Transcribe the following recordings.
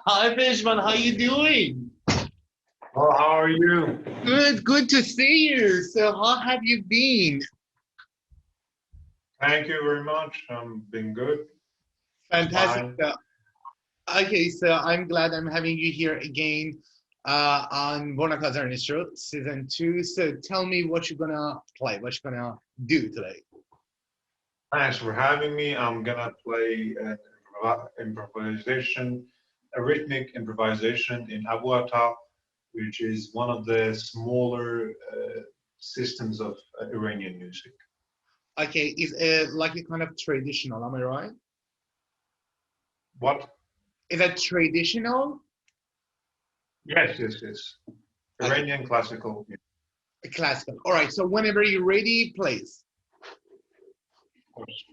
Hi, Pejman. How you doing? Oh, how are you? Good to see you. So, how have you been? Thank you very much. I'm been good. Fantastic. Fine. Okay, so I'm glad I'm having you here again on Borna Kazerani show, season 2. So, tell me what you're gonna play, what you're gonna do today. Thanks for having me. I'm gonna play an improvisation, a rhythmic improvisation in Abuata, which is one of the smaller systems of Iranian music. Okay, is it like a kind of traditional? Am I right? What? Is that traditional? Yes. Iranian classical music. Classical. All right. So whenever you're ready, please. Of course.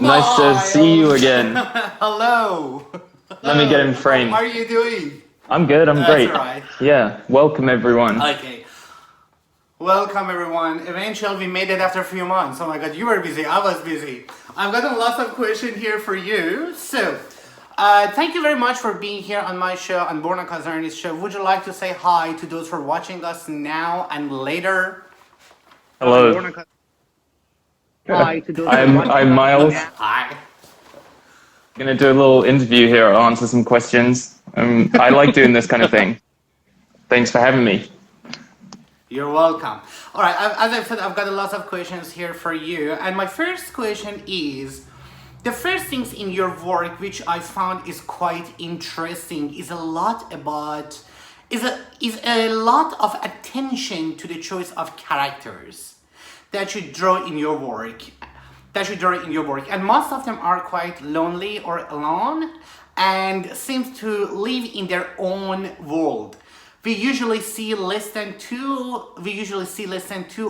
Nice to see you again. Hello. Let me get in frame. How are you doing? I'm good, I'm great. That's right. Yeah, welcome everyone. Okay. Welcome everyone. Eventually we made it after a few months. Oh my god, you were busy, I was busy. I've got lots of questions here for you. So, thank you very much for being here on my show, on Borna Kazerani's show. Would you like to say hi to those who are watching us now and later? Hello. Hi to those I'm Miles. Hi. I'm gonna do a little interview here. I'll answer some questions. I like doing this kind of thing. Thanks for having me. You're welcome. All right, as I've said, I've got a lot of questions here for you. And my first question is, the first things in your work which I found is quite interesting is a lot of attention to the choice of characters that you draw in your work. And most of them are quite lonely or alone and seems to live in their own world. We usually see less than two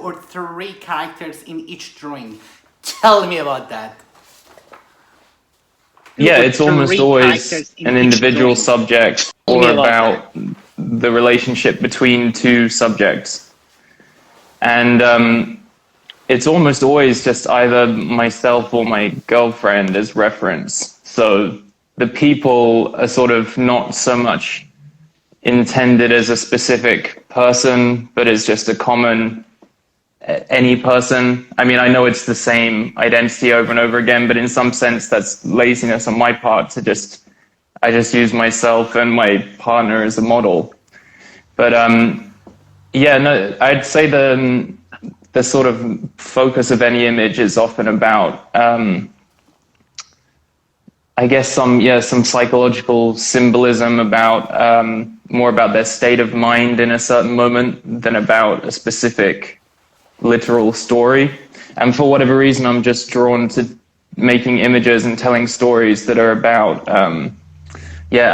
or three characters in each drawing. Tell me about that. Yeah, it's almost always an individual subject or about the relationship between two subjects. And it's almost always just either myself or my girlfriend as reference. So the people are sort of not so much intended as a specific person, but as just a common any person. I mean, I know it's the same identity over and over again, but in some sense that's laziness on my part I just use myself and my partner as a model. But yeah, no, I'd say the sort of focus of any image is often about I guess some psychological symbolism about more about their state of mind in a certain moment than about a specific literal story. And for whatever reason, I'm just drawn to making images and telling stories that are about I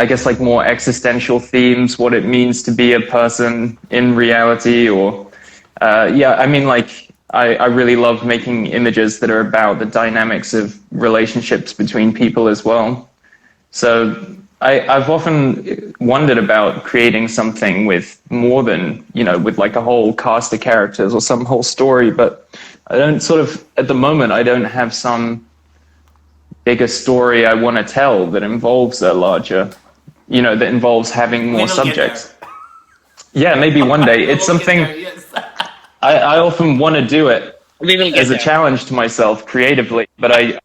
guess like more existential themes, what it means to be a person in reality, or I mean, like I really love making images that are about the dynamics of relationships between people as well. So I've often wondered about creating something with more than, with like a whole cast of characters or some whole story, but I don't at the moment, I don't have some bigger story I want to tell that involves a larger, that involves having more subjects. Yeah, maybe one day. It's something I often want to do it as a challenge to myself creatively, but I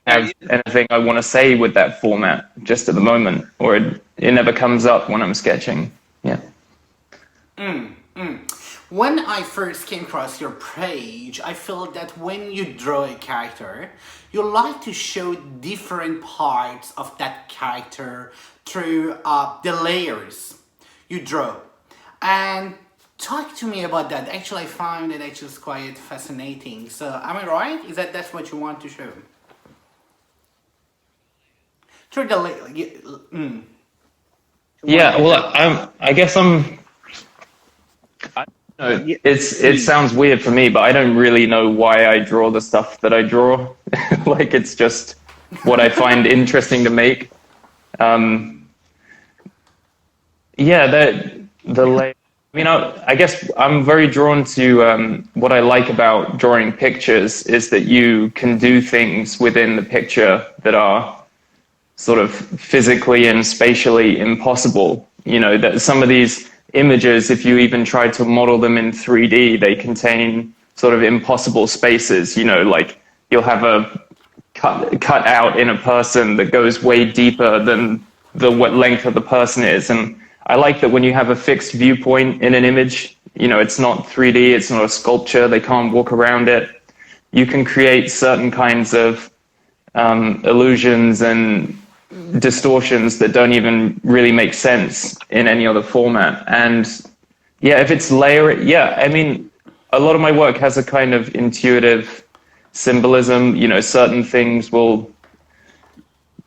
have anything I want to say with that format just at the moment, or it never comes up when I'm sketching. Yeah. When I first came across your page, I felt that when you draw a character, you like to show different parts of that character through the layers you draw. And talk to me about that. Actually, I find it actually quite fascinating. So, am I right? Is that's what you want to show? Through the Yeah. Well, I guess I don't know. It sounds weird for me, but I don't really know why I draw the stuff that I draw. Like, it's just what I find interesting to make. I guess I'm very drawn to what I like about drawing pictures is that you can do things within the picture that are sort of physically and spatially impossible. That some of these images, if you even try to model them in 3D, they contain sort of impossible spaces. Like you'll have a cut out in a person that goes way deeper than what length of the person is. And I like that when you have a fixed viewpoint in an image, it's not 3D, it's not a sculpture, they can't walk around it. You can create certain kinds of illusions and distortions that don't even really make sense in any other format. And if it's I mean, a lot of my work has a kind of intuitive symbolism. Certain things will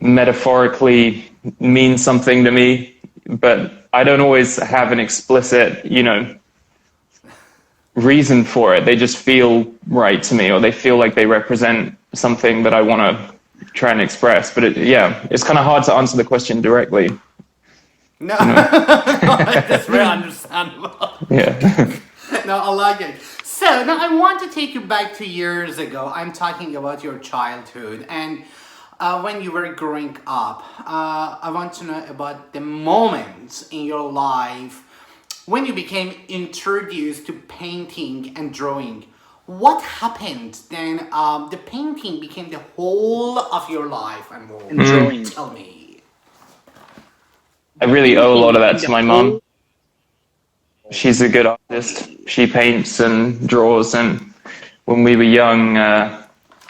metaphorically mean something to me, but I don't always have an explicit, reason for it. They just feel right to me, or they feel like they represent something that I want to try and express. But it's kind of hard to answer the question directly. No, no, that's very understandable. Yeah. No, I like it. So now I want to take you back to years ago. I'm talking about your childhood and when you were growing up. I want to know about the moments in your life when you became introduced to painting and drawing. What happened then? The painting became the whole of your life and more. Drawing. Tell me. I really owe a lot of that to my mum. She's a good artist. She paints and draws, and when we were young, I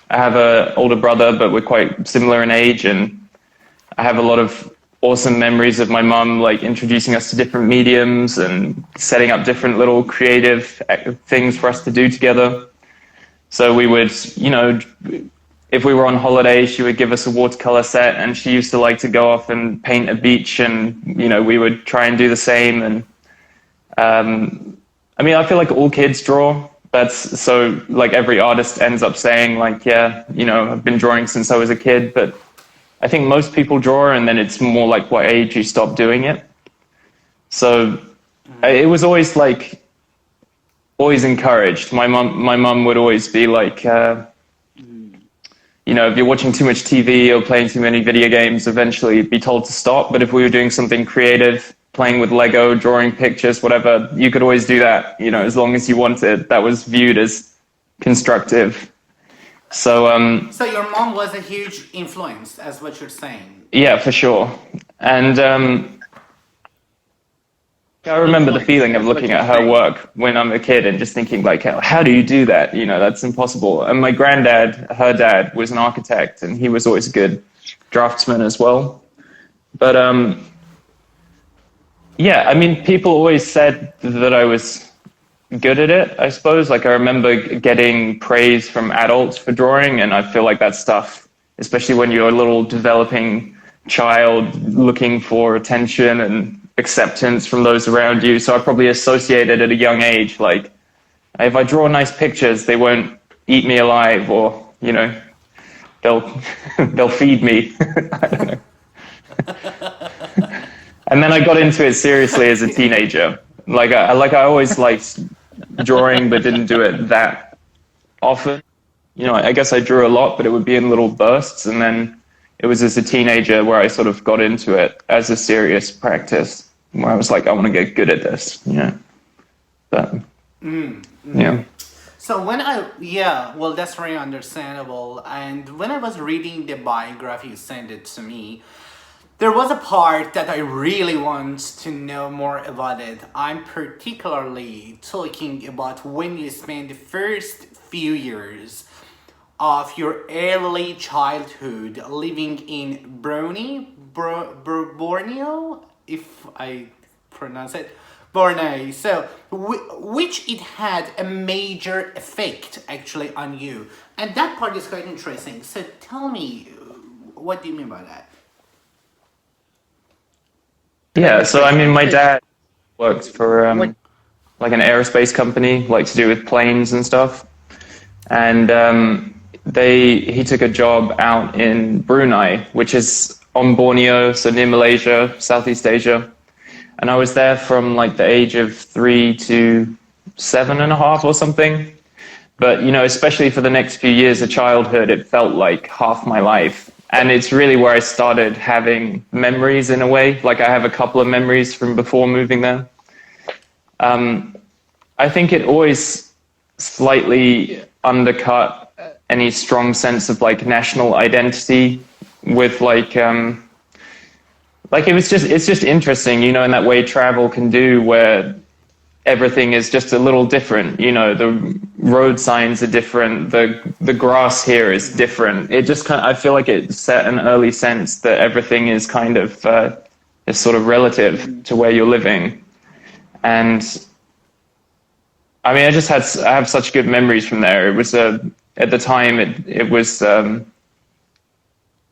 have an older brother, but we're quite similar in age, and I have a lot of awesome memories of my mum, like introducing us to different mediums and setting up different little creative things for us to do together. So we would, if we were on holiday, she would give us a watercolor set, and she used to like to go off and paint a beach, and we would try and do the same. And I feel like all kids draw. So like every artist ends up saying like, I've been drawing since I was a kid, but I think most people draw, and then it's more like what age you stop doing it. So it was always encouraged. My mum would always be like, if you're watching too much TV or playing too many video games, eventually you'd be told to stop. But if we were doing something creative, playing with Lego, drawing pictures, whatever, you could always do that, as long as you wanted. That was viewed as constructive. So your mom was a huge influence, as what you're saying. Yeah, for sure. And I remember the feeling of looking at her work when I'm a kid and just thinking like, how do you do that? That's impossible. And my granddad, her dad, was an architect, and he was always a good draftsman as well. But people always said that I was good at it, I suppose. Like I remember getting praise from adults for drawing, and I feel like that stuff, especially when you're a little developing child looking for attention and acceptance from those around you. So I probably associated at a young age, like if I draw nice pictures, they won't eat me alive, or they'll feed me. I don't know. And then I got into it seriously as a teenager. I always liked drawing, but didn't do it that often. I guess I drew a lot, but it would be in little bursts. And then it was as a teenager where I sort of got into it as a serious practice, where I was like, I want to get good at this. But yeah. So that's very understandable. And when I was reading the biography you sent it to me, there was a part that I really want to know more about it. I'm particularly talking about when you spent the first few years of your early childhood living in Borneo, if I pronounce it, Borna. So, which it had a major effect actually on you. And that part is quite interesting. So tell me, what do you mean by that? Yeah, so my dad works for like an aerospace company, like to do with planes and stuff. And he took a job out in Brunei, which is on Borneo, so near Malaysia, Southeast Asia. And I was there from like the age of 3 to 7.5 or something. But, especially for the next few years of childhood, it felt like half my life. And it's really where I started having memories in a way. Like I have a couple of memories from before moving there. I think it always slightly undercut any strong sense of like national identity with it's just interesting, in that way travel can do, where everything is just a little different. The road signs are different. The grass here is different. It just I feel like it set an early sense that everything is kind of is sort of relative to where you're living. And I have such good memories from there. It was at the time it was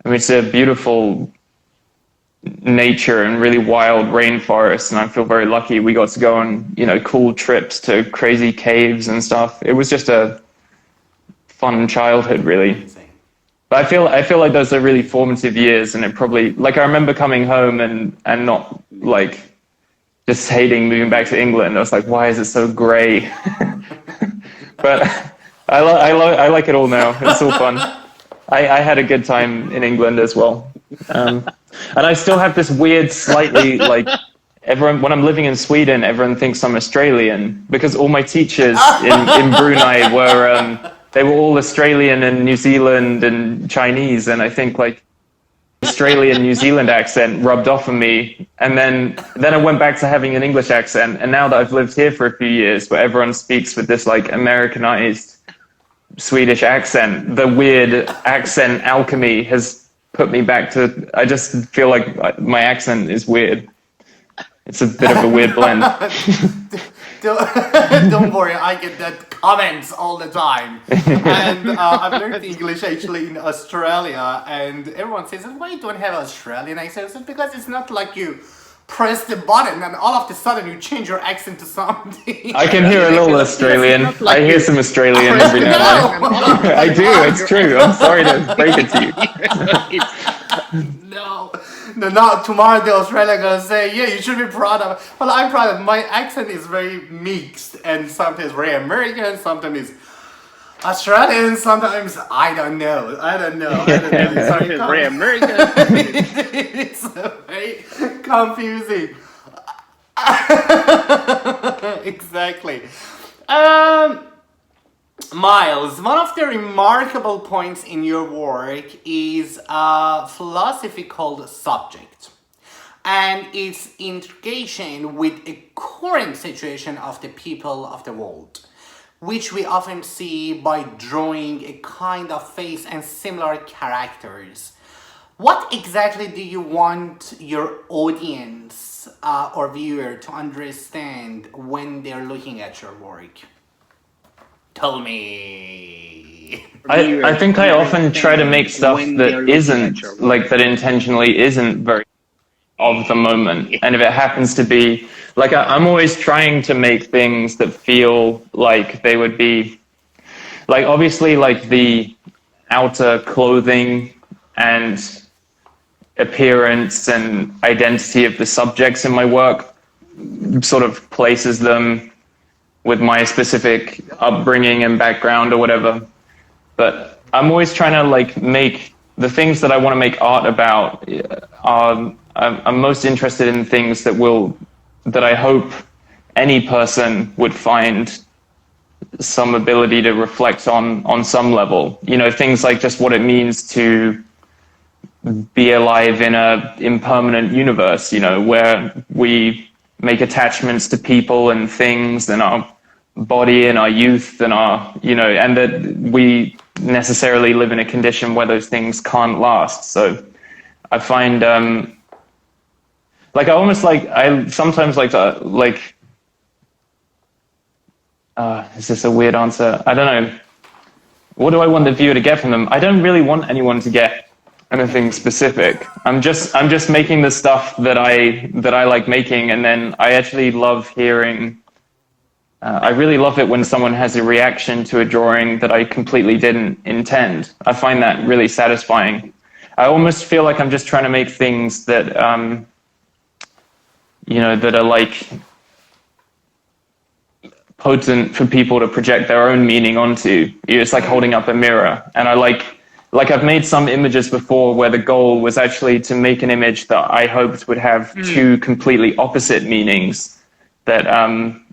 it's a beautiful nature and really wild rainforest, and I feel very lucky we got to go on cool trips to crazy caves and stuff. It was just a fun childhood, really. But I feel like those are really formative years, and it probably, like, I remember coming home and not like just hating moving back to England. I was like, why is it so grey? But I like it all now. It's all fun. I had a good time in England as well. And I still have this weird, slightly, like, everyone, when I'm living in Sweden, everyone thinks I'm Australian, because all my teachers in Brunei were, they were all Australian and New Zealand and Chinese. And I think, like, Australian New Zealand accent rubbed off on me, and then I went back to having an English accent, and now that I've lived here for a few years, where everyone speaks with this like Americanized Swedish accent, the weird accent alchemy has put me back to, I just feel like my accent is weird. It's a bit of a weird blend. Don't worry, I get that comments all the time. And I've learned English actually in Australia, and everyone says, why you don't have Australian accent? It's because it's not like you press the button and all of a sudden you change your accent to something. I can hear a little Australian. I hear some Australian every now and then. I do, it's true. I'm sorry to break it to you. No, tomorrow the Australian gonna say, yeah, you should be proud of. Well, I'm proud of my accent is very mixed, and sometimes very American, sometimes it's Australian, sometimes I don't know. It's very American. It's very confusing. Exactly. Miles, one of the remarkable points in your work is a philosophical subject and its integration with a current situation of the people of the world, which we often see by drawing a kind of face and similar characters. What exactly do you want your audience or viewer to understand when they're looking at your work? Tell me. I think I often try to make stuff that isn't, like, that intentionally isn't very of the moment. And if it happens to be, like, I'm always trying to make things that feel like they would be, like, obviously, like, the outer clothing and appearance and identity of the subjects in my work sort of places them with my specific upbringing and background or whatever. But I'm always trying to, like, make the things that I want to make art about I'm most interested in things that I hope any person would find some ability to reflect on some level. You know, things like just what it means to be alive in a impermanent universe, you know, where we make attachments to people and things and our body and our youth and our, you know, and that we necessarily live in a condition where those things can't last. So I find, like, I almost like, I sometimes like to, like, is this a weird answer? I don't know. What do I want the viewer to get from them? I don't really want anyone to get anything specific. I'm just making the stuff that I like making, and then I actually love hearing. I really love it when someone has a reaction to a drawing that I completely didn't intend. I find that really satisfying. I almost feel like I'm just trying to make things that, you know, that are like potent for people to project their own meaning onto. It's like holding up a mirror. And I like I've made some images before where the goal was actually to make an image that I hoped would have two completely opposite meanings that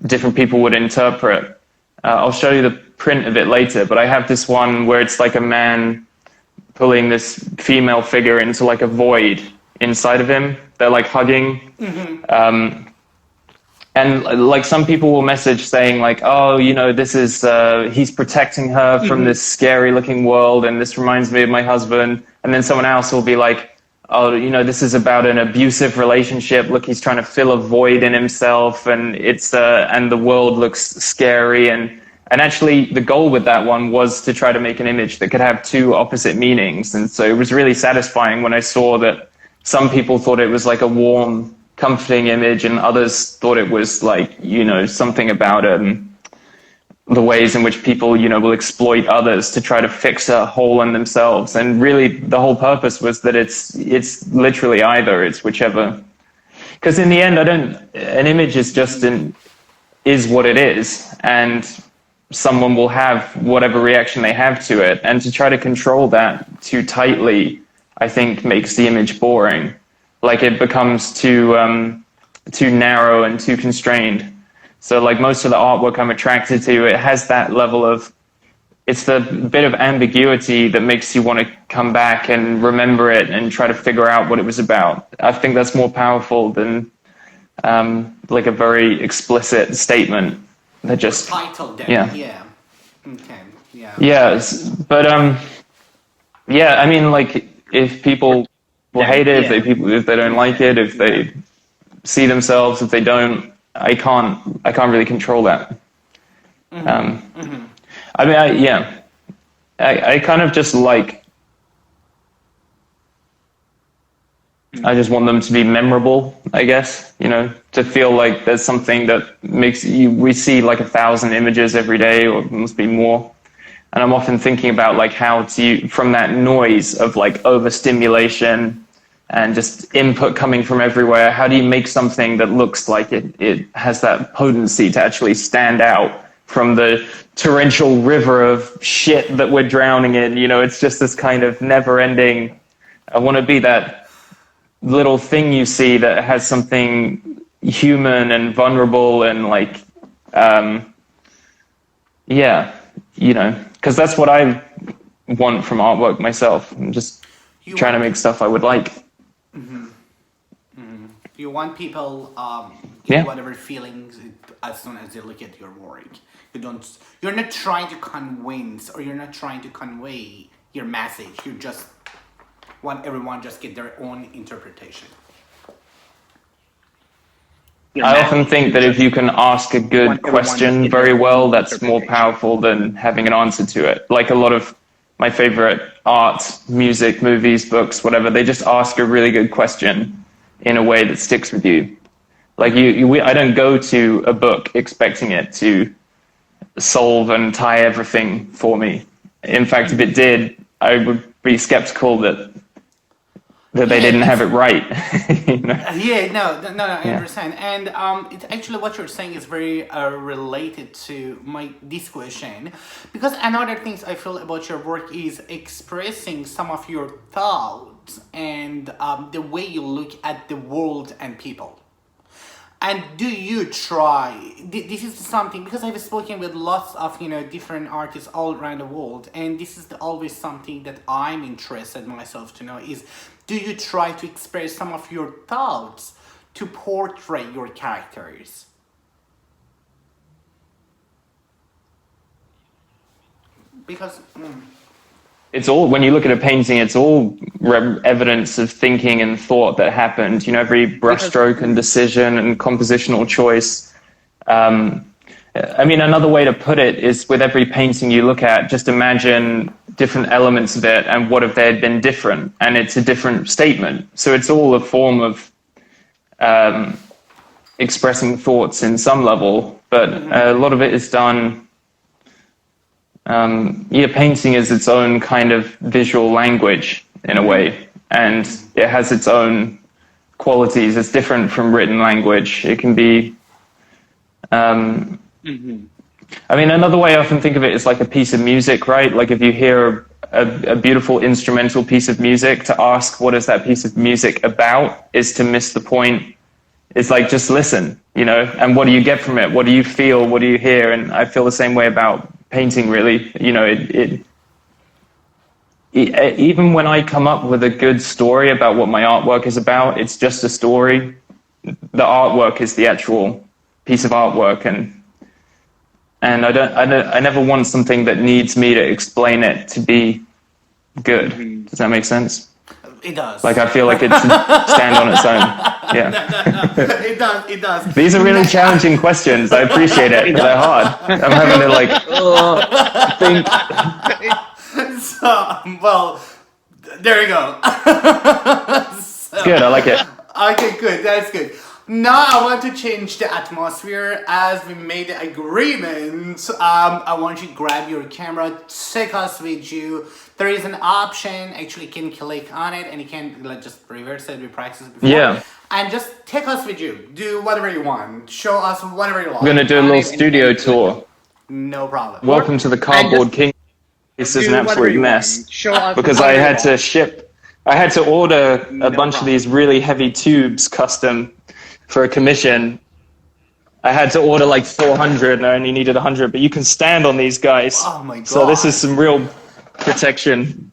different people would interpret. I'll show you the print of it later, but I have this one where it's like a man pulling this female figure into like a void inside of him. They're like hugging. And like some people will message saying like, oh, you know, this is, he's protecting her from this scary looking world and this reminds me of my husband. And then someone else will be like, oh, you know, this is about an abusive relationship. Look, he's trying to fill a void in himself and it's, and the world looks scary. And actually the goal with that one was to try to make an image that could have two opposite meanings. And so it was really satisfying when I saw that some people thought it was like a warm, comforting image and others thought it was like, you know, something about the ways in which people, you know, will exploit others to try to fix a hole in themselves. And really the whole purpose was that it's literally either, it's whichever. Because in the end, an image is just is what it is, and someone will have whatever reaction they have to it. And to try to control that too tightly, I think makes the image boring. Like it becomes too narrow and too constrained. So like most of the artwork I'm attracted to, it has that level of, it's the bit of ambiguity that makes you want to come back and remember it and try to figure out what it was about. I think that's more powerful than like a very explicit statement that just title then. Yeah. Okay. Yeah. Yes, but yeah. I mean, like if people will hate it, if they don't like it, if they see themselves, if they don't, I can't really control that. I mean, I kind of just like. I just want them to be memorable, I guess, you know, to feel like there's something that makes you, we see like 1,000 images every day, or it must be more. And I'm often thinking about like how to, from that noise of like overstimulation and just input coming from everywhere, how do you make something that looks like it has that potency to actually stand out from the torrential river of shit that we're drowning in? You know, it's just this kind of never ending, I want to be that little thing you see that has something human and vulnerable and like, yeah, you know, because that's what I want from artwork myself. I'm just trying to make stuff I would like. You want people get whatever feelings as soon as they look at your work. You're not trying to convince, or you're not trying to convey your message. You just want everyone just get their own interpretation. I often think that if you can ask a good question very well, that's more powerful than having an answer to it. Like a lot of my favorite art, music, movies, books, whatever, they just ask a really good question in a way that sticks with you. Like I don't go to a book expecting it to solve and tie everything for me. In fact, if it did, I would be skeptical that they didn't have it right. You know? I understand. And it's actually what you're saying is very related to this question, because another thing I feel about your work is expressing some of your thoughts and the way you look at the world and people. And do you try, this is something, because I've spoken with lots of, you know, different artists all around the world, and this is always something that I'm interested myself to know is, do you try to express some of your thoughts to portray your characters? Because... It's all, when you look at a painting, it's all evidence of thinking and thought that happened. You know, every brushstroke and decision and compositional choice. I mean, another way to put it is with every painting you look at, just imagine different elements of it and what if they had been different, and it's a different statement. So it's all a form of expressing thoughts in some level, but a lot of it is done. Painting is its own kind of visual language in a way, and it has its own qualities. It's different from written language. It can be, I mean, another way I often think of it is like a piece of music, right? Like if you hear a beautiful instrumental piece of music, to ask what is that piece of music about is to miss the point. It's like, just listen, you know, and what do you get from it? What do you feel? What do you hear? And I feel the same way about painting, really. You know, even when I come up with a good story about what my artwork is about, it's just a story. The artwork is the actual piece of artwork, and I never want something that needs me to explain it to be good. Does that make sense? It does. Like, I feel like it should stand on its own. Yeah. It does. These are really challenging questions. I appreciate it, but they're hard. I'm having to like think. So, well, there you go. It's good. I like it. Okay, good. That's good. Now I want to change the atmosphere as we made the agreement. I want you to grab your camera, take us with you. There is an option, actually you can click on it and you can just reverse it, we practiced before. Yeah. And just take us with you. Do whatever you want. Show us whatever you like. I'm going to do a little studio tour. No problem. Welcome to the Cardboard King. This is an absolute mess. Because I had to order a bunch of these really heavy tubes custom for a commission. I had to order like 400 and I only needed 100, but you can stand on these guys. Oh my god. So this is some real protection.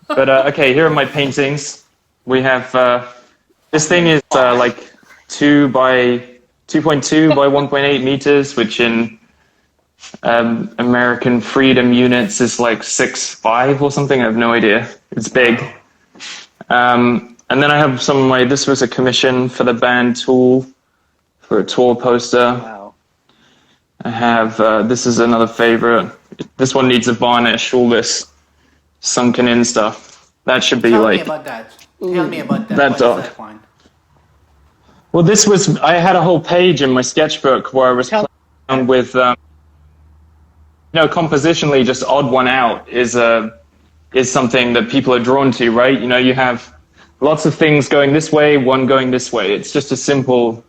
But okay, here are my paintings. We have, this thing is like 2.2 by 1.8 meters, which in American freedom units is like 6'5" or something. I have no idea. It's big. And then I have some of my, this was a commission for the band Tool for a tour poster. Wow. I have, this is another favorite. This one needs a varnish, all this sunken in stuff. That should be Tell like... me about that. Tell me about that. That dog. That one? Well, this was, I had a whole page in my sketchbook where I was playing with, compositionally just odd one out is something that people are drawn to, right? You know, you have lots of things going this way, one going this way. It's just a simple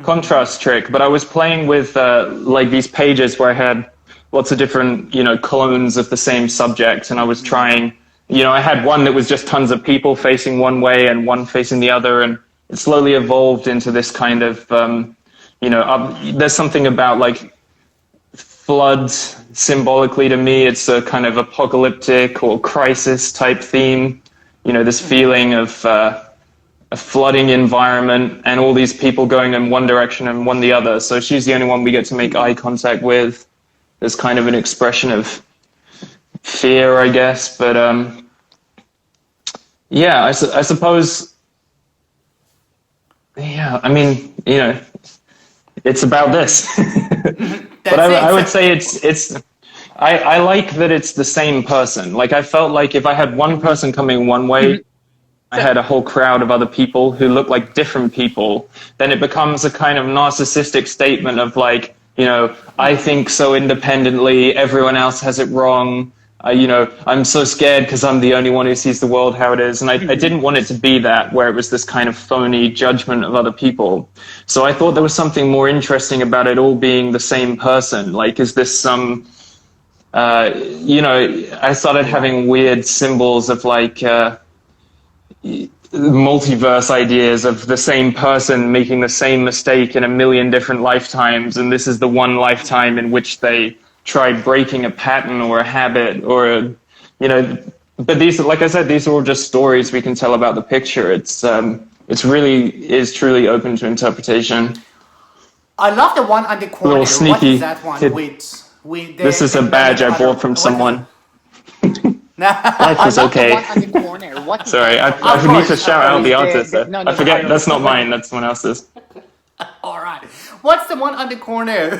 contrast trick. But I was playing with like these pages where I had lots of different, clones of the same subject. And I was trying, I had one that was just tons of people facing one way and one facing the other. And it slowly evolved into this kind of, there's something about like floods symbolically to me. It's a kind of apocalyptic or crisis type theme. This feeling of a flooding environment and all these people going in one direction and one the other. So she's the only one we get to make eye contact with. There's kind of an expression of fear, I guess. But yeah, I suppose, yeah, I mean, it's about this. But I would say I like that it's the same person. Like I felt like if I had one person coming one way, I had a whole crowd of other people who look like different people, then it becomes a kind of narcissistic statement of like, I think so independently, everyone else has it wrong. I'm so scared because I'm the only one who sees the world how it is. And I didn't want it to be that, where it was this kind of phony judgment of other people. So I thought there was something more interesting about it all being the same person. Like, is this some, I started having weird symbols of like multiverse ideas of the same person making the same mistake in a million different lifetimes. And this is the one lifetime in which they tried breaking a pattern or a habit or, but these, like I said, these are all just stories we can tell about the picture. It's really is truly open to interpretation. I love the one on the corner. A little sneaky. What is that one with the, this is a badge I bought from someone. Life is okay. Sorry, I need to shout out the artist. I forget, that's not mine, that's someone else's. All right. What's the one on the corner?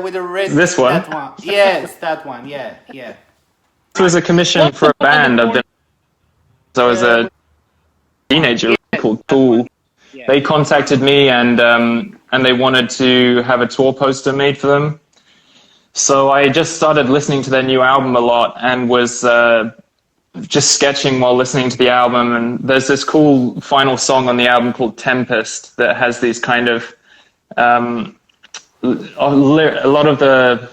With the red. This one? That one. Yes, that one. Yeah. This was a commission for a band. I was a teenager called Tool. Yeah. They contacted me and they wanted to have a tour poster made for them. So I just started listening to their new album a lot and was just sketching while listening to the album. And there's this cool final song on the album called Tempest that has these kind of, a lot of the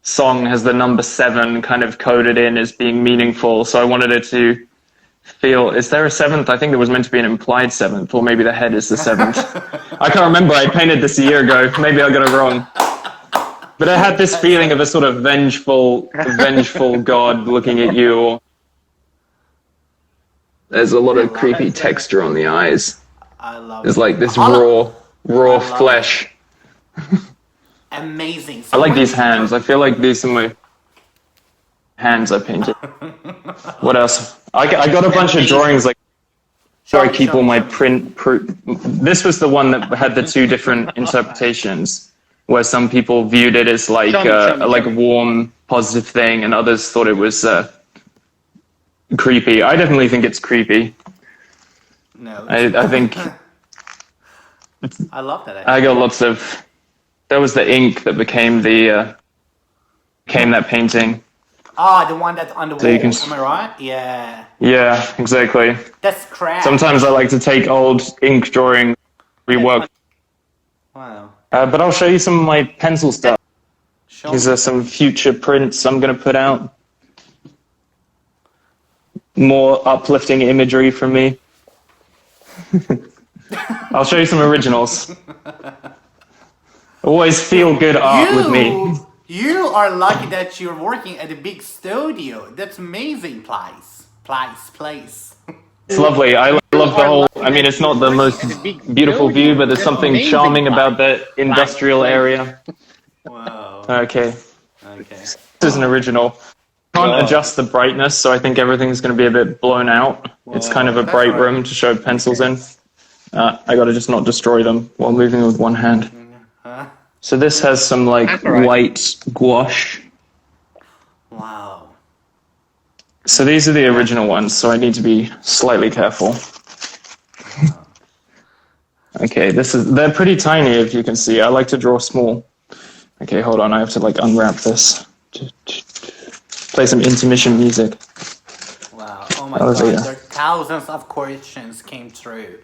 song has the number 7 kind of coded in as being meaningful. So I wanted it to feel, is there a 7th? I think there was meant to be an implied 7th, or maybe the head is the 7th. I can't remember, I painted this a year ago. Maybe I got it wrong. But I had this feeling of a sort of vengeful God looking at you. There's a lot of creepy texture on the eyes. I love There's like this raw flesh. Amazing. I like these hands. I feel like these are my hands I painted. What else? I got a bunch of drawings like where I keep all my print. This was the one that had the 2 different interpretations, where some people viewed it as like a warm, positive thing, and others thought it was creepy. I definitely think it's creepy. No. I think I love that. I got lots of. That was the ink that became that painting. Ah, the one that's on the So you wall. can- Am I right? Yeah. Yeah, exactly. That's crap. Sometimes I like to take old ink drawing, rework. Wow. But I'll show you some of my pencil stuff. Show These me. are some future prints I'm going to put out. More uplifting imagery from me. I'll show you some originals. Always feel good art with me. You are lucky that you're working at a big studio. That's amazing place. It's lovely. I love the whole, I mean, it's not the most beautiful view, but there's something charming about the industrial area. Wow. Okay. Okay. This is an original. Can't adjust the brightness, so I think everything's going to be a bit blown out. It's kind of a That's bright right. room to show pencils in. I got to just not destroy them while moving with one hand. So this has some like white gouache. Wow. So these are the original ones, so I need to be slightly careful. Okay, they're pretty tiny, if you can see. I like to draw small. Okay, hold on, I have to like unwrap this. Play some intermission music. Wow. Oh my was god. it, yeah. There are thousands of questions came through.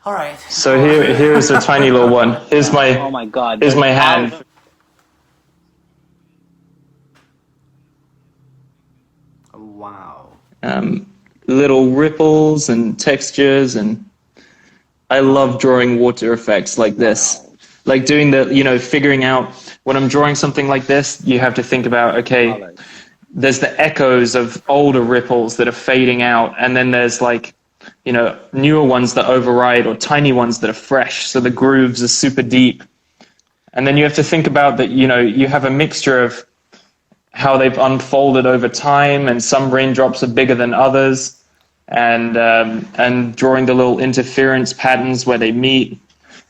All right. So here's a tiny little one. Here's my Oh my god. here's my hand. Wow. Little ripples and textures, and I love drawing water effects like this. Like doing figuring out when I'm drawing something like this, you have to think about, okay, there's the echoes of older ripples that are fading out, and then there's like, newer ones that override, or tiny ones that are fresh, so the grooves are super deep. And then you have to think about that, you have a mixture of how they've unfolded over time, and some raindrops are bigger than others, and drawing the little interference patterns where they meet.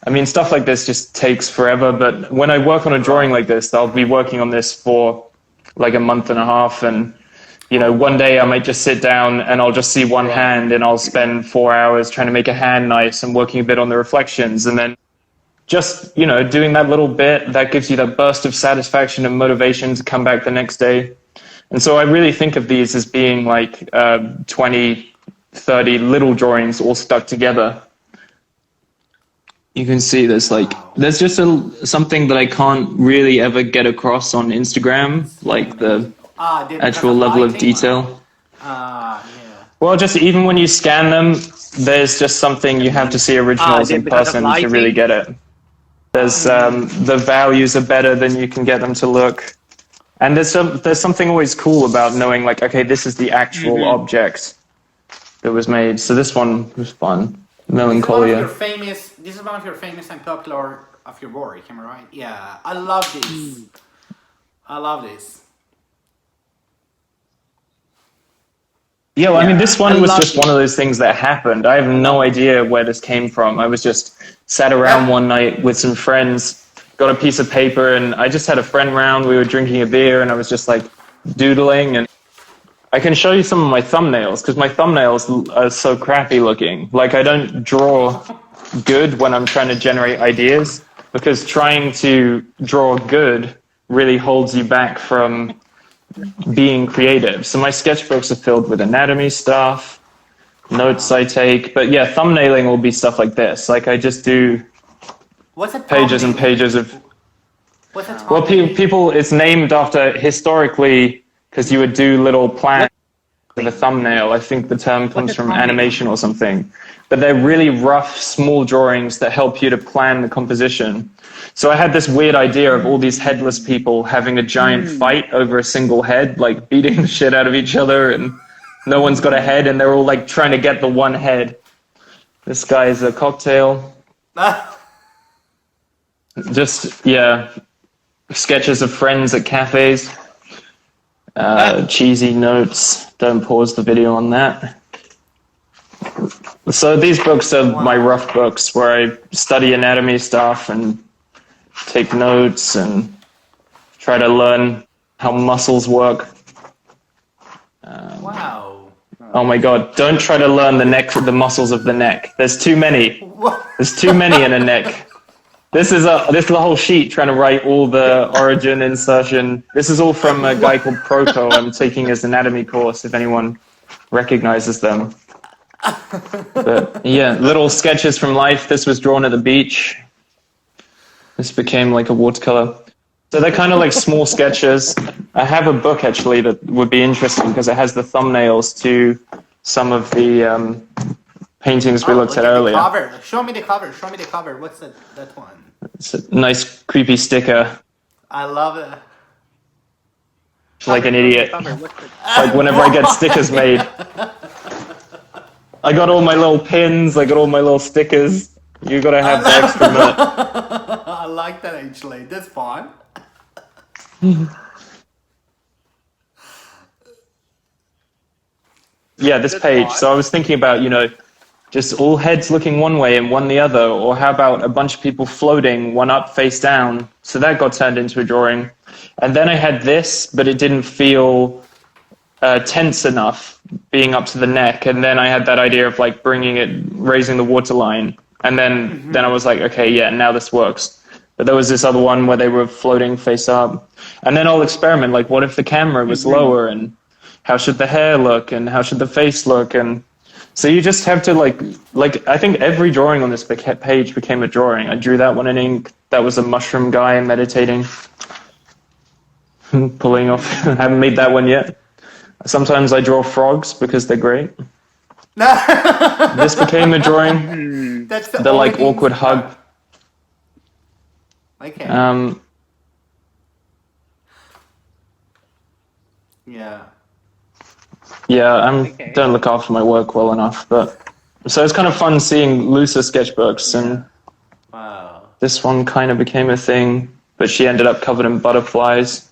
I mean, stuff like this just takes forever, but when I work on a drawing like this, I'll be working on this for like a month and a half, and one day I might just sit down and I'll just see one hand, and I'll spend 4 hours trying to make a hand nice and working a bit on the reflections, and then just, doing that little bit, that gives you that burst of satisfaction and motivation to come back the next day. And so I really think of these as being like 20, 30 little drawings all stuck together. You can see there's just something that I can't really ever get across on Instagram, like the actual level of detail. Yeah. Well, just even when you scan them, there's just something you have to see originals in person to really get it. There's the values are better than you can get them to look, and there's something always cool about knowing like, okay, this is the actual object that was made. So this one was fun. Melancholia. This is one of your famous and popular of your work, am I right? Yeah, I love this. I love this. Yeah, well, I mean, this one was just one of those things that happened. I have no idea where this came from. I was just sat around one night with some friends, got a piece of paper, and I just had a friend around. We were drinking a beer, and I was just like doodling. And I can show you some of my thumbnails, because my thumbnails are so crappy looking. Like, I don't draw good when I'm trying to generate ideas, because trying to draw good really holds you back from being creative. So my sketchbooks are filled with anatomy stuff, notes I take, but yeah, thumbnailing will be stuff like this. Like, I just do pages and pages of. What's a Well, people, it's named after historically, because you would do little plans in a thumbnail. I think the term comes from animation or something. But they're really rough, small drawings that help you to plan the composition. So I had this weird idea of all these headless people having a giant fight over a single head, like beating the shit out of each other, and no one's got a head, and they're all like trying to get the one head. This guy's a cocktail. Just, yeah, sketches of friends at cafes. Cheesy notes. Don't pause the video on that. So these books are my rough books where I study anatomy stuff and take notes and try to learn how muscles work. Wow. Oh my God, don't try to learn the muscles of the neck. There's too many. There's too many in a neck. This is a whole sheet trying to write all the origin, insertion. This is all from a guy called Proto. I'm taking his anatomy course, if anyone recognizes them. But yeah, little sketches from life. This was drawn at the beach. This became like a watercolor. So they're kind of like small sketches. I have a book actually that would be interesting because it has the thumbnails to some of the paintings we looked at earlier. Cover. Show me the cover. Show me the cover. What's that one? It's a nice creepy sticker. I love it. Like an idiot. Like whenever I get stickers made. I got all my little pins, I got all my little stickers. You gotta have the extra minute. I like that actually. That's fun. Yeah, this page. So I was thinking about, just all heads looking one way and one the other, or how about a bunch of people floating, one up, face down. So that got turned into a drawing. And then I had this, but it didn't feel tense enough, being up to the neck. And then I had that idea of like raising the waterline. And then I was like, okay, yeah, now this works. But there was this other one where they were floating face up. And then I'll experiment, like what if the camera was lower, and how should the hair look, and how should the face look? And so you just have to like I think every drawing on this page became a drawing. I drew that one in ink. That was a mushroom guy meditating, pulling off. I haven't made that one yet. Sometimes I draw frogs because they're great. This became a drawing. That's the like awkward hug. Okay. Yeah. Yeah, don't look after my work well enough, but so it's kind of fun seeing looser sketchbooks, and wow. This one kind of became a thing, but she ended up covered in butterflies.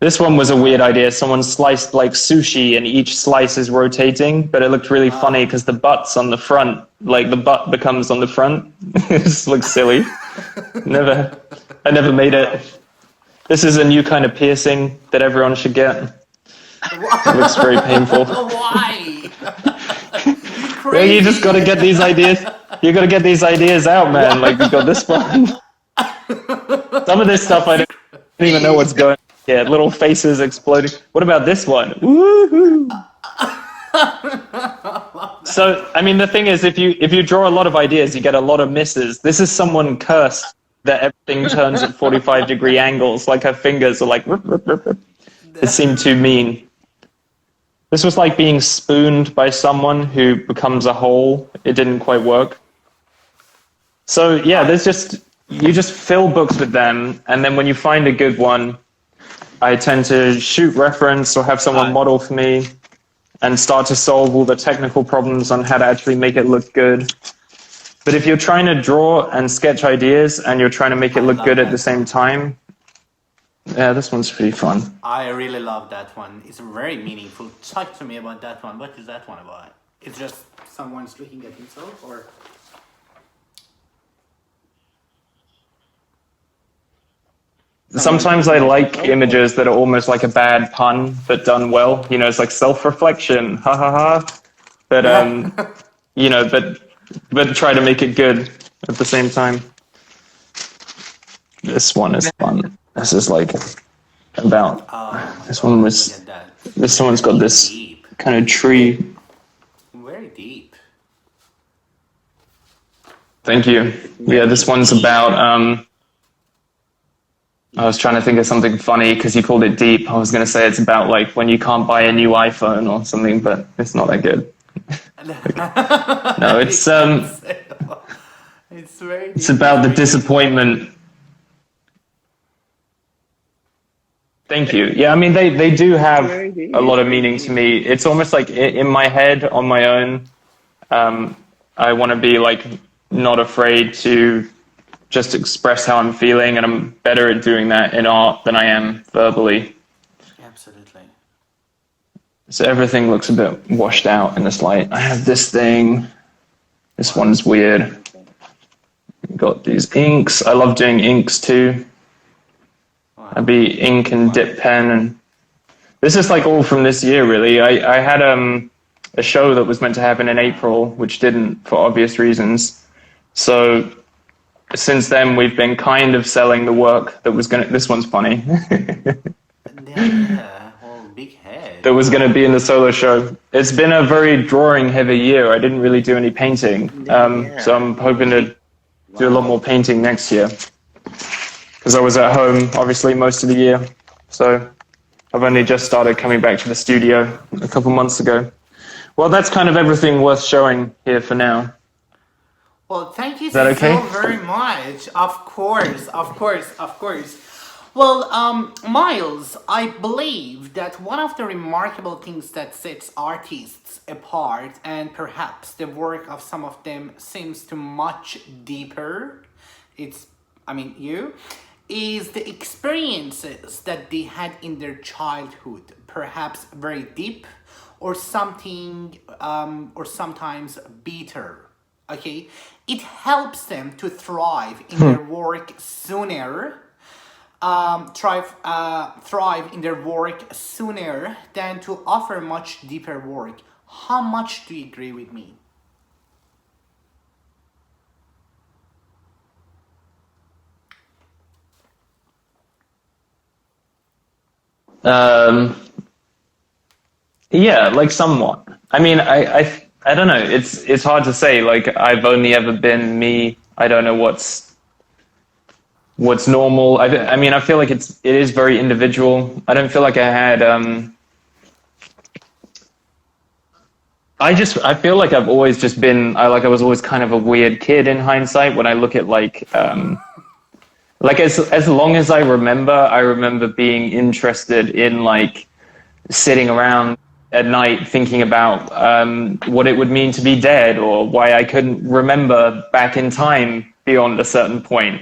This one was a weird idea. Someone sliced like sushi and each slice is rotating, but it looked really funny because the butt's on the front, like the butt becomes on the front. It just looks silly. I never made it. This is a new kind of piercing that everyone should get. It looks very painful. Why? Well, you just got to get these ideas. You got to get these ideas out, man. Like you got this one. Some of this stuff I don't even know what's going on. Yeah, little faces exploding. What about this one? Woohoo! So, I mean, the thing is, if you draw a lot of ideas, you get a lot of misses. This is someone cursed that everything turns at 45-degree angles, like her fingers are like, rip, rip, rip, rip. It seemed too mean. This was like being spooned by someone who becomes a hole. It didn't quite work. So, yeah, you just fill books with them, and then when you find a good one, I tend to shoot reference or have someone model for me and start to solve all the technical problems on how to actually make it look good. But if you're trying to draw and sketch ideas and you're trying to make it look good at the same time, yeah, this one's pretty fun. I really love that one. It's very meaningful. Talk to me about that one. What is that one about? It's just someone's looking at himself, or? Sometimes I like images that are almost like a bad pun, but done well. It's like self-reflection, ha ha ha. But but try to make it good at the same time. This one is fun. This is like about. This one's got this kind of tree. Very deep. Thank you. Yeah, this one's about. I was trying to think of something funny because you called it deep. I was going to say it's about like when you can't buy a new iPhone or something, but it's not that good. No, it's it's about the disappointment. Thank you. Yeah, I mean they do have a lot of meaning to me. It's almost like in my head on my own. I want to be like not afraid to just express how I'm feeling, and I'm better at doing that in art than I am verbally. Absolutely. So everything looks a bit washed out in this light. I have this thing. This one's weird. Got these inks. I love doing inks too. I'd be ink and dip pen, and This is like all from this year, really. I had a show that was meant to happen in April, which didn't for obvious reasons. So since then, we've been kind of selling the work that was going to... This one's funny. Yeah, well, big head. That was going to be in the solo show. It's been a very drawing-heavy year. I didn't really do any painting. So I'm hoping to do a lot more painting next year. Because I was at home, obviously, most of the year. So I've only just started coming back to the studio a couple months ago. Well, that's kind of everything worth showing here for now. Well, thank you that okay? so very much. Of course, of course, of course. Well, Miles, I believe that one of the remarkable things that sets artists apart, and perhaps the work of some of them seems to much deeper, is the experiences that they had in their childhood, perhaps very deep, or something, or sometimes bitter. Okay, it helps them to thrive in their work sooner. Thrive in their work sooner than to offer much deeper work. How much do you agree with me? Yeah, like somewhat. I mean, I don't know. It's hard to say. Like, I've only ever been me. I don't know what's normal. I mean, I feel like it is very individual. I don't feel like I had. I feel like I've always just been. I was always kind of a weird kid in hindsight. When I look at like as long as I remember being interested in like sitting around at night thinking about what it would mean to be dead, or why I couldn't remember back in time beyond a certain point.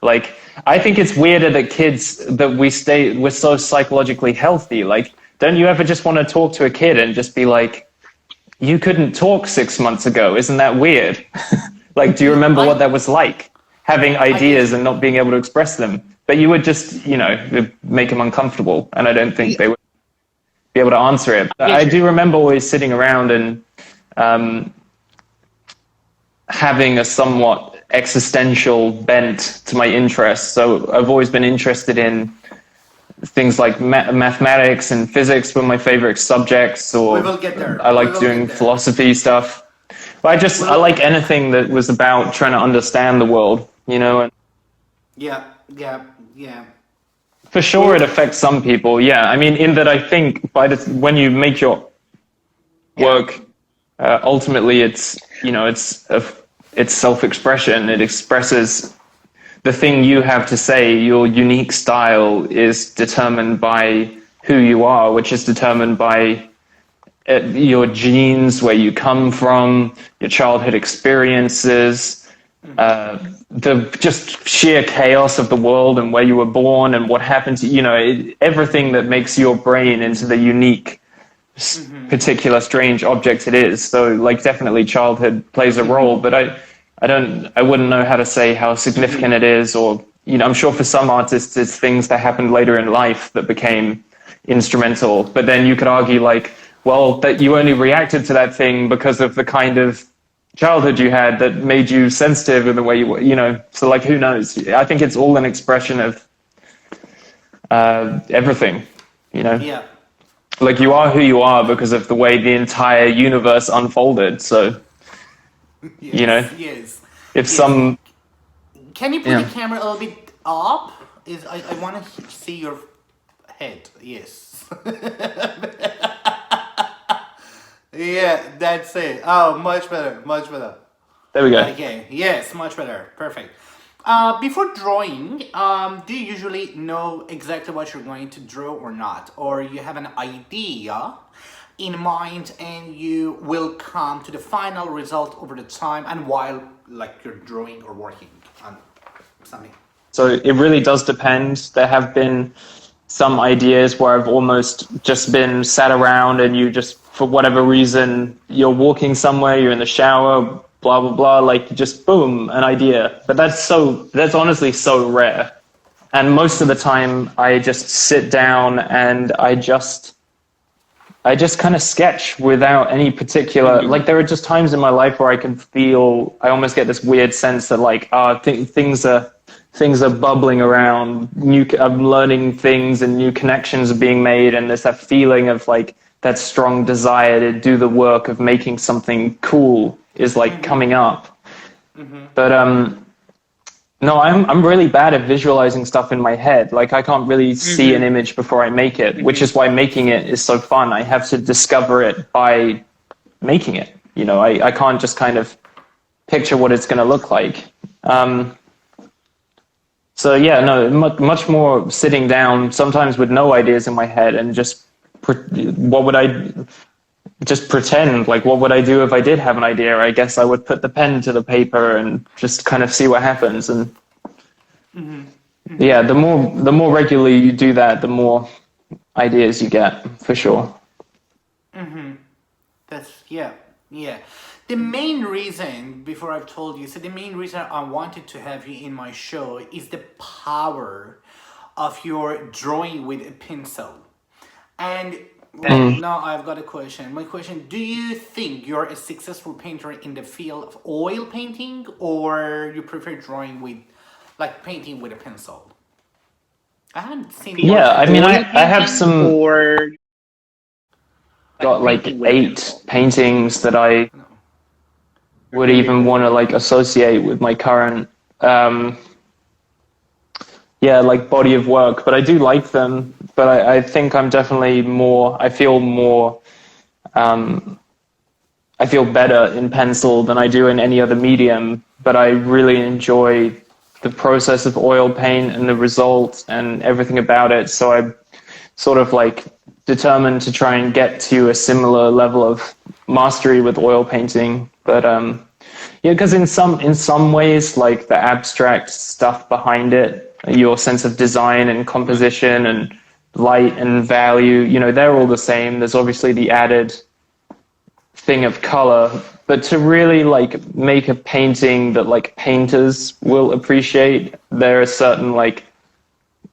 Like, I think it's weirder that kids, that we're so psychologically healthy. Like, don't you ever just want to talk to a kid and just be like, you couldn't talk 6 months ago, isn't that weird? Like, do you remember what that was like? Having ideas and not being able to express them. But you would just, make them uncomfortable, and I don't think they would be able to answer it. But I do remember always sitting around and having a somewhat existential bent to my interests. So I've always been interested in things like mathematics and physics were my favorite subjects, or we will get there. I like doing philosophy stuff. But I like anything that was about trying to understand the world, And yeah. For sure, it affects some people. Yeah, I mean, in that I think when you make your work, ultimately it's self-expression. It expresses the thing you have to say. Your unique style is determined by who you are, which is determined by your genes, where you come from, your childhood experiences, the just sheer chaos of the world and where you were born and what happened to everything that makes your brain into the unique, particular, strange object it is. So, like, definitely childhood plays a role, but I wouldn't know how to say how significant it is, or I'm sure for some artists it's things that happened later in life that became instrumental. But then you could argue, like, well, that you only reacted to that thing because of the kind of childhood you had that made you sensitive in the way you were, so, like, who knows? I think it's all an expression of everything, Yeah. Like, you are who you are because of the way the entire universe unfolded. So, Yes. if some... Can you put the camera a little bit up? I want to see your head. Yes. Yeah, that's it. Oh, much better, much better. There we go. Okay, yes, much better. Perfect. Before drawing, do you usually know exactly what you're going to draw or not? Or you have an idea in mind and you will come to the final result over the time and while, like, you're drawing or working on something? So it really does depend. There have been some ideas where I've almost just been sat around and you just, for whatever reason, you're walking somewhere, you're in the shower, blah, blah, blah, like, just boom, an idea. But that's honestly so rare. And most of the time I just sit down and I just I just kind of sketch without any particular, like there are just times in my life where I can feel, I almost get this weird sense that like, things are bubbling around, I'm learning things and new connections are being made. And there's that feeling of like that strong desire to do the work of making something cool is like coming up. But, no, I'm really bad at visualizing stuff in my head. Like I can't really see an image before I make it, which is why making it is so fun. I have to discover it by making it. You know, I can't just kind of picture what it's going to look like. So yeah, no, much more sitting down, sometimes with no ideas in my head, and just pretend, like what would I do if I did have an idea? I guess I would put the pen to the paper and just kind of see what happens. And yeah, the more regularly you do that, the more ideas you get, for sure. That's yeah. The main reason, before I've told you, so the main reason I wanted to have you in my show is the power of your drawing with a pencil. And now I've got a question. My question, do you think you're a successful painter in the field of oil painting, or you prefer drawing with, like painting with a pencil? I haven't seen Yeah, I mean, I have some, got like 8 paintings that I would even want to like associate with my current like body of work, but I do like them. But I think I'm definitely I feel better in pencil than I do in any other medium. But I really enjoy the process of oil paint and the result and everything about it. So I'm sort of like determined to try and get to a similar level of mastery with oil painting. But yeah, because in some ways, like the abstract stuff behind it, your sense of design and composition and light and value, you know, they're all the same. There's obviously the added thing of color, but to really like make a painting that like painters will appreciate, there are certain like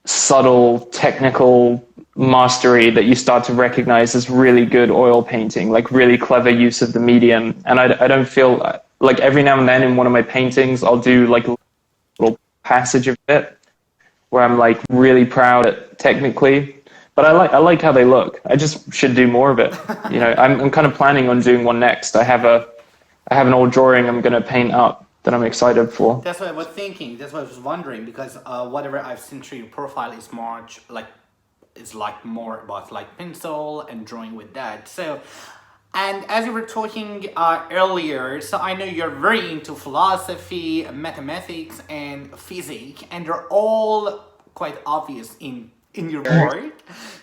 subtle technical mastery that you start to recognize as really good oil painting, like really clever use of the medium. And I don't feel like every now and then in one of my paintings, I'll do like a little passage of it where I'm like really proud at technically, but I like how they look. I just should do more of it. You know, I'm kind of planning on doing one next. I have an old drawing I'm going to paint up that I'm excited for. That's what I was thinking. That's what I was wondering, because whatever I've seen through your profile is much like, it's like more about like pencil and drawing with that. So, and as you were talking earlier, so I know you're very into philosophy, mathematics, and physics, and they're all quite obvious in your work.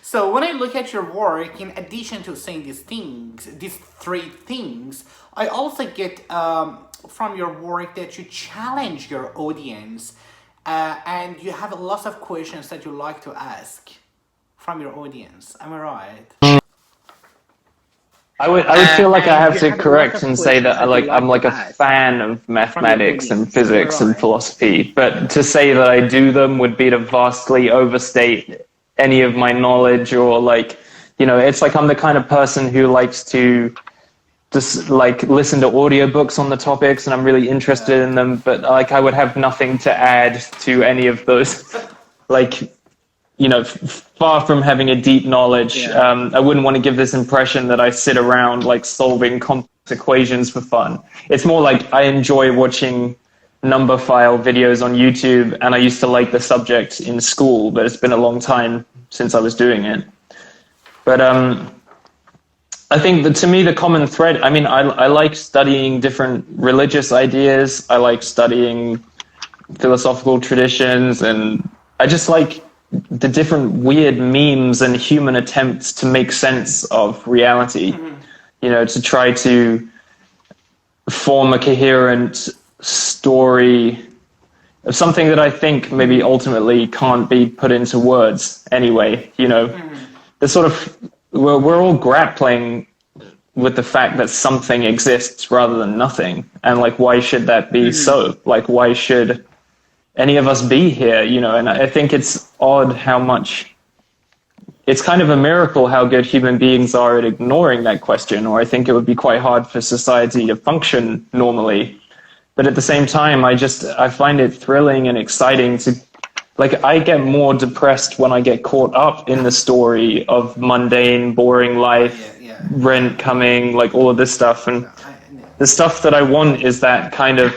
So when I look at your work, in addition to saying these 3 things, I also get from your work that you challenge your audience, and you have lots of questions that you like to ask from your audience. Am I right? I would feel like I have to correct and say that I'm like a fan of mathematics and physics and philosophy, but to say that I do them would be to vastly overstate any of my knowledge, or like, you know, it's like I'm the kind of person who likes to just like listen to audiobooks on the topics and I'm really interested in them, but like I would have nothing to add to any of those, like, you know, far from having a deep knowledge. I wouldn't want to give this impression that I sit around like solving complex equations for fun. It's more like I enjoy watching number file videos on YouTube, and I used to like the subject in school, but it's been a long time since I was doing it. But I think that to me the common thread, I mean, I like studying different religious ideas. I like studying philosophical traditions, and I just like the different weird memes and human attempts to make sense of reality, you know, to try to form a coherent story of something that I think maybe ultimately can't be put into words anyway. You know, the sort of, we're all grappling with the fact that something exists rather than nothing. And like, why should that be so? Like, why should any of us be here, you know? And I think it's odd how much it's kind of a miracle how good human beings are at ignoring that question, or I think it would be quite hard for society to function normally. But at the same time, I find it thrilling and exciting to, like, I get more depressed when I get caught up in the story of mundane, boring life, rent coming, like all of this stuff. And the stuff that I want is that kind of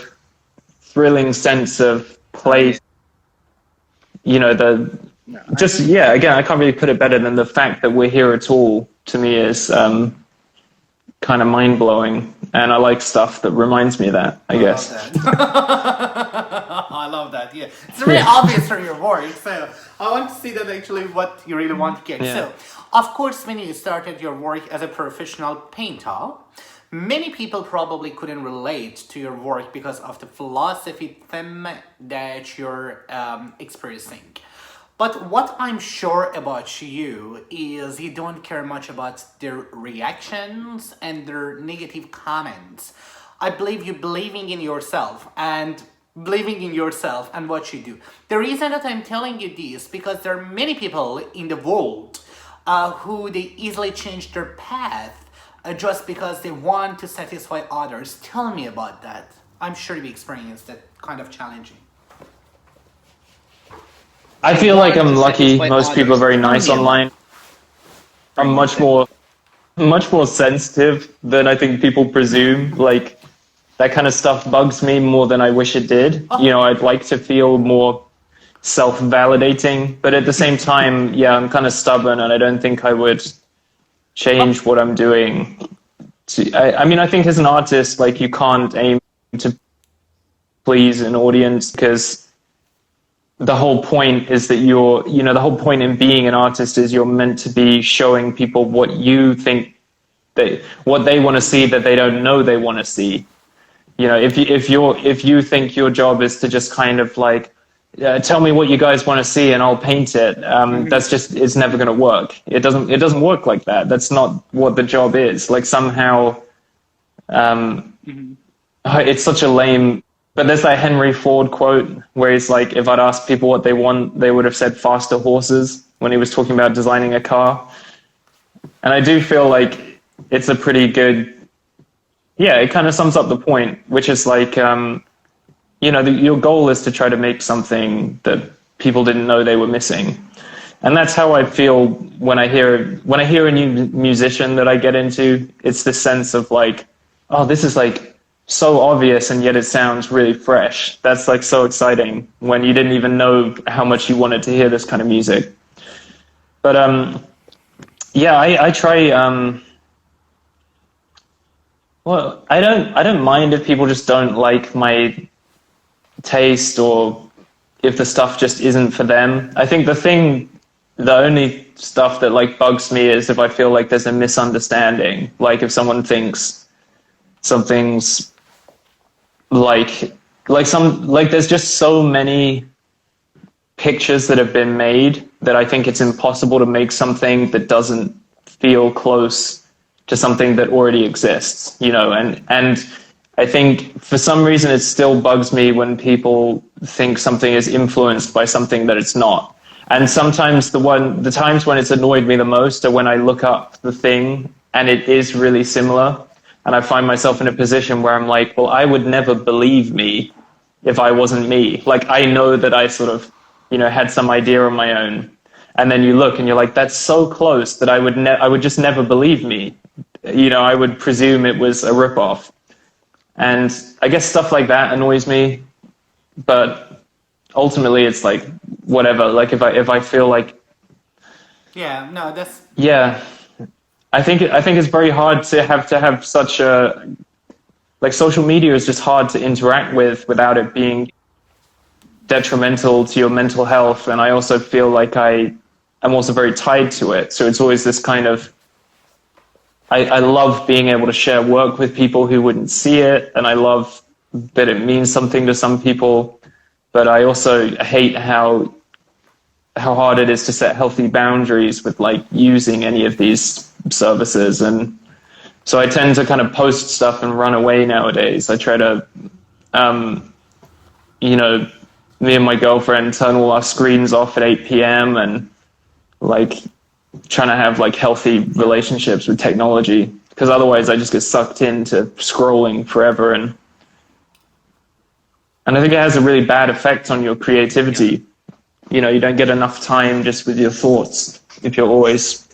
thrilling sense of place, you know, again, I can't really put it better than the fact that we're here at all, to me, is kind of mind-blowing. And I like stuff that reminds me of that, I guess. I love that, yeah. It's really obvious from your work, so I want to see that actually what you really want to get. Yeah. So, of course, when you started your work as a professional painter, many people probably couldn't relate to your work because of the philosophy theme that you're expressing. But what I'm sure about you is you don't care much about their reactions and their negative comments. I believe you believing in yourself and what you do. The reason that I'm telling you this because there are many people in the world who they easily change their path just because they want to satisfy others. Tell me about that. I'm sure you've experienced that kind of challenging. I feel like I'm lucky. Most people are very nice online. I'm much more sensitive than I think people presume. Like, that kind of stuff bugs me more than I wish it did. You know, I'd like to feel more self-validating, but at the same time, yeah, I'm kind of stubborn, and I don't think I would change what I'm doing. I mean, I think as an artist, like, you can't aim to please an audience because the whole point is that the whole point in being an artist is you're meant to be showing people what you think what they want to see that they don't know they want to see. You know, if you think your job is to just kind of like, tell me what you guys want to see and I'll paint it, it's never going to work. It doesn't work like that. That's not what the job is. Like, somehow, it's such a lame. But there's that Henry Ford quote where he's like, if I'd asked people what they want, they would have said faster horses, when he was talking about designing a car. And I do feel like it's a pretty good, it kind of sums up the point, which is like, your goal is to try to make something that people didn't know they were missing. And that's how I feel when I hear a new musician that I get into. It's this sense of like, oh, this is like so obvious and yet it sounds really fresh. That's like so exciting when you didn't even know how much you wanted to hear this kind of music. But I try. Well, I don't mind if people just don't like my taste or if the stuff just isn't for them. I think the only stuff that like bugs me is if I feel like there's a misunderstanding. Like if someone thinks something's like there's just so many pictures that have been made that I think it's impossible to make something that doesn't feel close to something that already exists, you know, and I think for some reason it still bugs me when people think something is influenced by something that it's not. And sometimes the times when it's annoyed me the most are when I look up the thing and it is really similar. And I find myself in a position where I'm like, well, I would never believe me if I wasn't me. Like, I know that I sort of, had some idea on my own. And then you look and you're like, that's so close that I would just never believe me. I would presume it was a ripoff. And I guess stuff like that annoys me. But ultimately it's like, whatever. Like if I feel like... Yeah, no, that's... Yeah. I think it's very hard to have such a, like, social media is just hard to interact with without it being detrimental to your mental health. And I also feel like I'm also very tied to it. So it's always this kind of, I love being able to share work with people who wouldn't see it. And I love that it means something to some people, but I also hate how hard it is to set healthy boundaries with like using any of these services. And so I tend to kind of post stuff and run away nowadays. I try to, me and my girlfriend turn all our screens off at 8 p.m. and like trying to have like healthy relationships with technology, because otherwise I just get sucked into scrolling forever, and I think it has a really bad effect on your creativity. You know, you don't get enough time just with your thoughts if you're always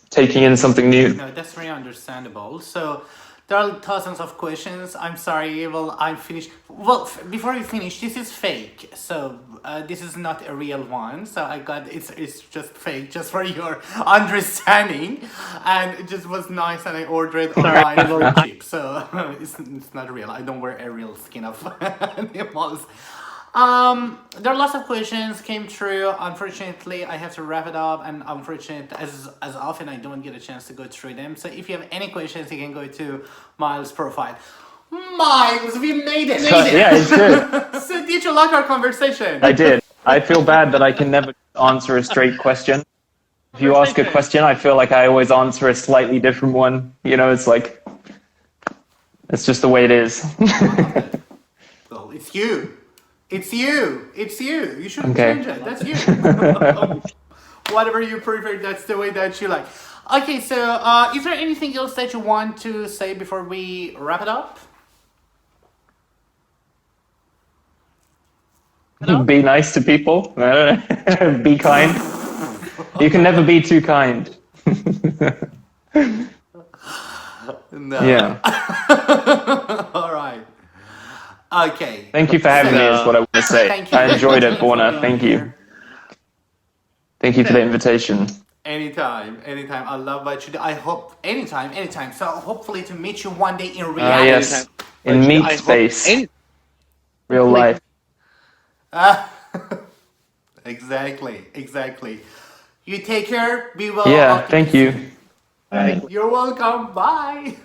taking in something new. No, that's very understandable. So there are thousands of questions. I'm sorry. Well, I'm finished. Well, before you finish, this is fake. So this is not a real one. So I got it's just fake, just for your understanding. And it just was nice, and I ordered online very cheap. So it's not real. I don't wear a real skin of animals. There are lots of questions came through. Unfortunately, I have to wrap it up, and unfortunately, as often I don't get a chance to go through them. So if you have any questions, you can go to Miles' profile. Miles, we made it. Yeah, it's good. So did you like our conversation? I did. I feel bad that I can never answer a straight question. If you ask a question, I feel like I always answer a slightly different one. You know, it's like, it's just the way it is. Well, it's you. It's you. It's you. You shouldn't Okay. change it. That's you. Whatever you prefer, that's the way that you like. Okay, so is there anything else that you want to say before we wrap it up? Be nice to people. Be kind. You can never be too kind. No. Yeah. All right. Okay. Thank you for having me, is what I want to say. Thank you. I enjoyed it, Thank you for Borna. being Thank you. here. Thank you for the invitation. Anytime. I love what you do. I hope anytime. So hopefully to meet you one day in reality. Yes. In meat space. Real life. Exactly. You take care. Be well. Yeah, thank you. You're welcome. Bye.